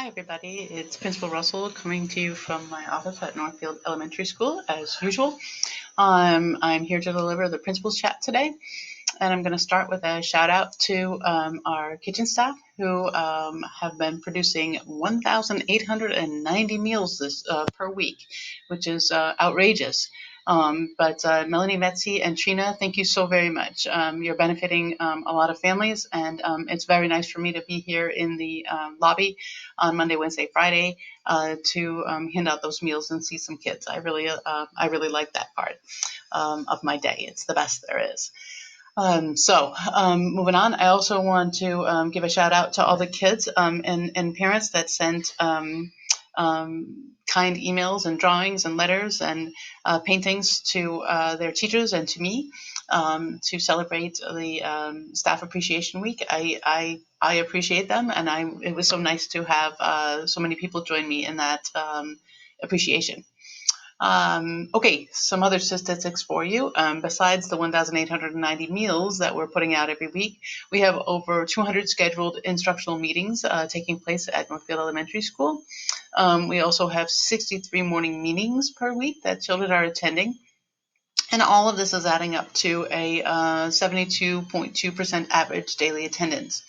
Hi, everybody. It's Principal Russell coming to you from my office at Northfield Elementary School, as usual. I'm here to deliver the principal's chat today, and I'm going to start with a shout out to our kitchen staff who have been producing 1,890 meals per week, which is outrageous. But Melanie, Metzi, and Trina, thank you so very much. You're benefiting a lot of families, and it's very nice for me to be here in the lobby on Monday, Wednesday, Friday to hand out those meals and see some kids. I really like that part of my day. It's the best there is. Moving on, I also want to give a shout out to all the kids and parents that sent kind emails and drawings and letters and paintings to their teachers and to me to celebrate the Staff Appreciation Week. I appreciate them, and it was so nice to have so many people join me in that appreciation. Okay, some other statistics for you. Besides the 1,890 meals that we're putting out every week, we have over 200 scheduled instructional meetings taking place at Northfield Elementary School. We also have 63 morning meetings per week that children are attending. And all of this is adding up to a 72.2% average daily attendance,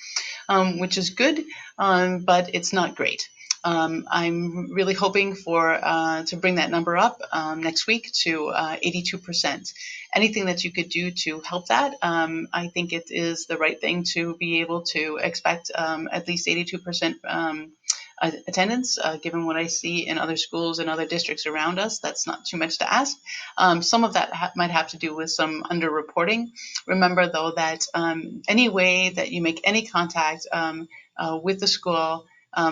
which is good, but it's not great. I'm really hoping to bring that number up next week to 82%. Anything that you could do to help that, I think it is the right thing to be able to expect at least 82% attendance, given what I see in other schools and other districts around us. That's not too much to ask. Some of that might have to do with some underreporting. Remember, though, that any way that you make any contact with the school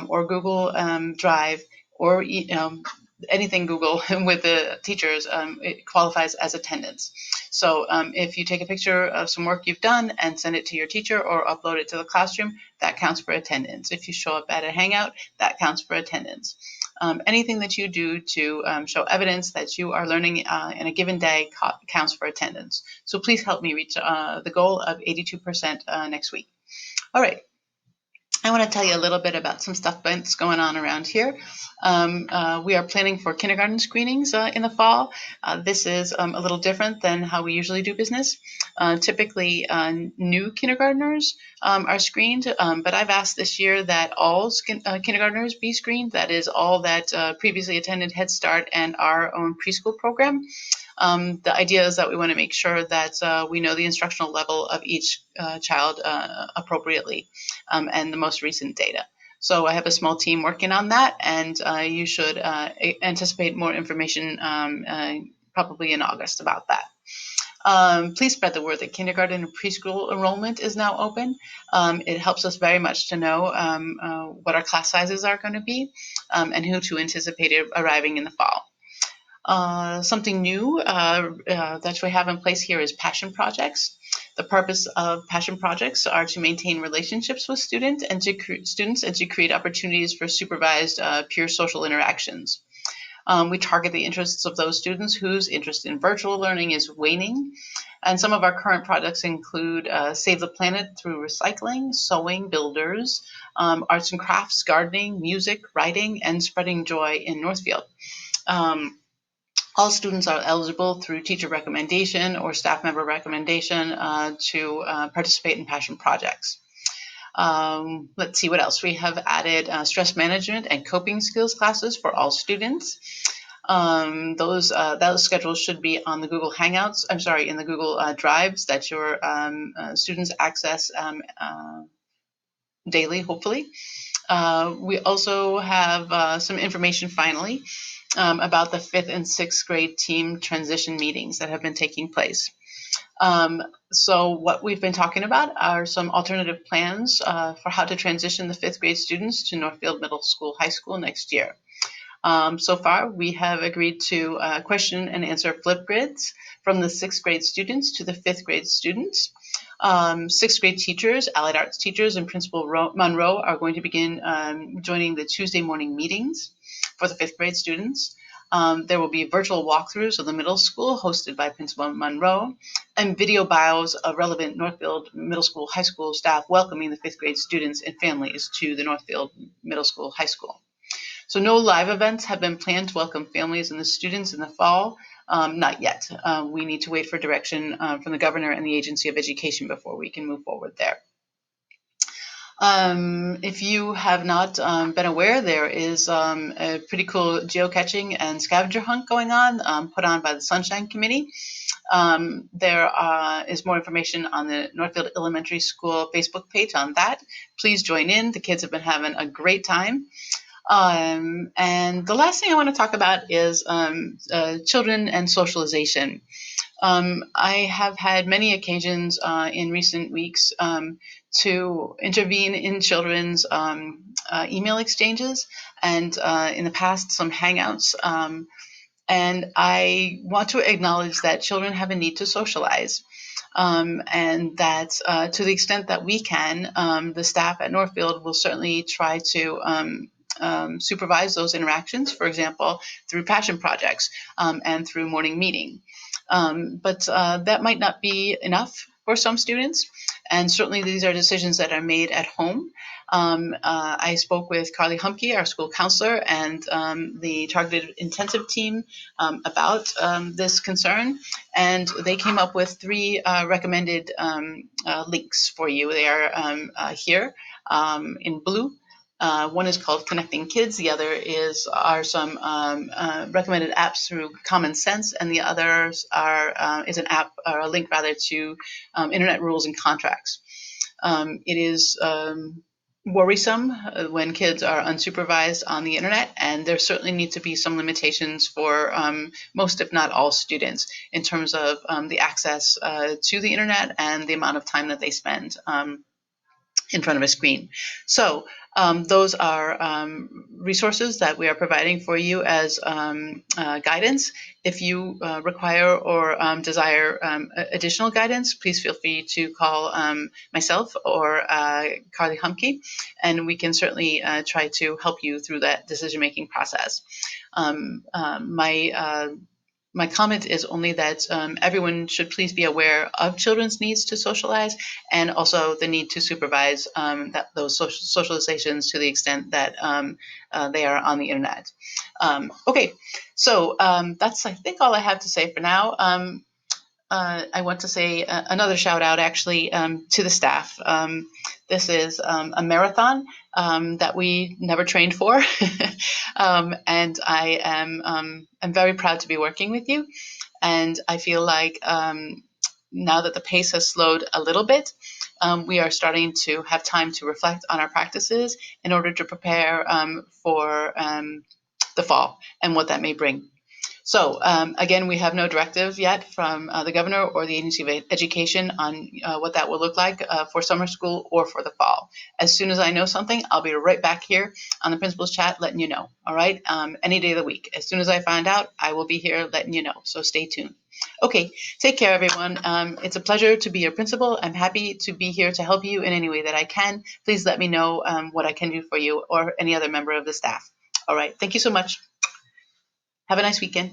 or Google Drive or anything Google with the teachers, it qualifies as attendance. So if you take a picture of some work you've done and send it to your teacher or upload it to the classroom, that counts for attendance. If you show up at a hangout, that counts for attendance. Anything that you do to show evidence that you are learning in a given day counts for attendance. So please help me reach the goal of 82% next week. All right. I want to tell you a little bit about some stuff that's going on around here. We are planning for kindergarten screenings in the fall. This is a little different than how we usually do business. Typically, new kindergartners are screened, but I've asked this year that all kindergartners be screened. That is, all that previously attended Head Start and our own preschool program. The idea is that we want to make sure that we know the instructional level of each child appropriately and the most recent data. So I have a small team working on that, and you should anticipate more information probably in August about that. Please spread the word that kindergarten and preschool enrollment is now open. It helps us very much to know what our class sizes are going to be and who to anticipate arriving in the fall. Something new that we have in place here is passion projects. The purpose of passion projects are to maintain relationships with students and to create opportunities for supervised peer social interactions. We target the interests of those students whose interest in virtual learning is waning. And some of our current projects include Save the Planet through recycling, sewing builders, arts and crafts, gardening, music, writing, and spreading joy in Northfield. All students are eligible through teacher recommendation or staff member recommendation to participate in passion projects. Let's see what else. We have added stress management and coping skills classes for all students. Those schedules should be on the Google Hangouts. In the Google Drives that your students access daily, hopefully. We also have some information finally about the 5th and 6th grade team transition meetings that have been taking place. So what we've been talking about are some alternative plans for how to transition the 5th grade students to Northfield Middle School High School next year. So far, we have agreed to question and answer Flipgrids from the 6th grade students to the 5th grade students. 6th grade teachers, allied arts teachers, and Principal Monroe are going to begin joining the Tuesday morning meetings for the 5th grade students. There will be virtual walkthroughs of the middle school hosted by Principal Monroe, and video bios of relevant Northfield Middle School High School staff welcoming the fifth grade students and families to the Northfield Middle School High School. So no live events have been planned to welcome families and the students in the fall. Not yet. We need to wait for direction from the governor and the Agency of Education before we can move forward there. If you have not been aware, there is a pretty cool geocaching and scavenger hunt going on, put on by the Sunshine Committee. There is more information on the Northfield Elementary School Facebook page on that. Please join in. The kids have been having a great time. And the last thing I want to talk about is children and socialization. I have had many occasions in recent weeks to intervene in children's email exchanges, and in the past, some hangouts. And I want to acknowledge that children have a need to socialize. And that to the extent that we can, the staff at Northfield will certainly try to supervise those interactions, for example, through passion projects and through morning meeting. But that might not be enough for some students, and certainly these are decisions that are made at home. I spoke with Carly Humke, our school counselor, and the targeted intensive team about this concern, and they came up with 3 recommended links for you. They are here in blue. One is called Connecting Kids. The other are some recommended apps through Common Sense, and the others is an app or a link rather to Internet Rules and Contracts. It is worrisome when kids are unsupervised on the internet, and there certainly need to be some limitations for most, if not all, students in terms of the access to the internet and the amount of time that they spend in front of a screen. So those are resources that we are providing for you as guidance. If you require or desire additional guidance, please feel free to call myself or Carly Humke, and we can certainly try to help you through that decision-making process. My comment is only that everyone should please be aware of children's needs to socialize, and also the need to supervise those socializations to the extent that they are on the internet. Okay, so that's, I think, all I have to say for now. I want to say another shout out actually to the staff. This is a marathon that we never trained for, and I am very proud to be working with you. And I feel like now that the pace has slowed a little bit, we are starting to have time to reflect on our practices in order to prepare for the fall and what that may bring. So again, we have no directive yet from the governor or the Agency of Education on what that will look like for summer school or for the fall. As soon as I know something, I'll be right back here on the principal's chat letting you know, all right? Any day of the week. As soon as I find out, I will be here letting you know, so stay tuned. Okay, take care, everyone. It's a pleasure to be your principal. I'm happy to be here to help you in any way that I can. Please let me know what I can do for you or any other member of the staff. All right, thank you so much. Have a nice weekend.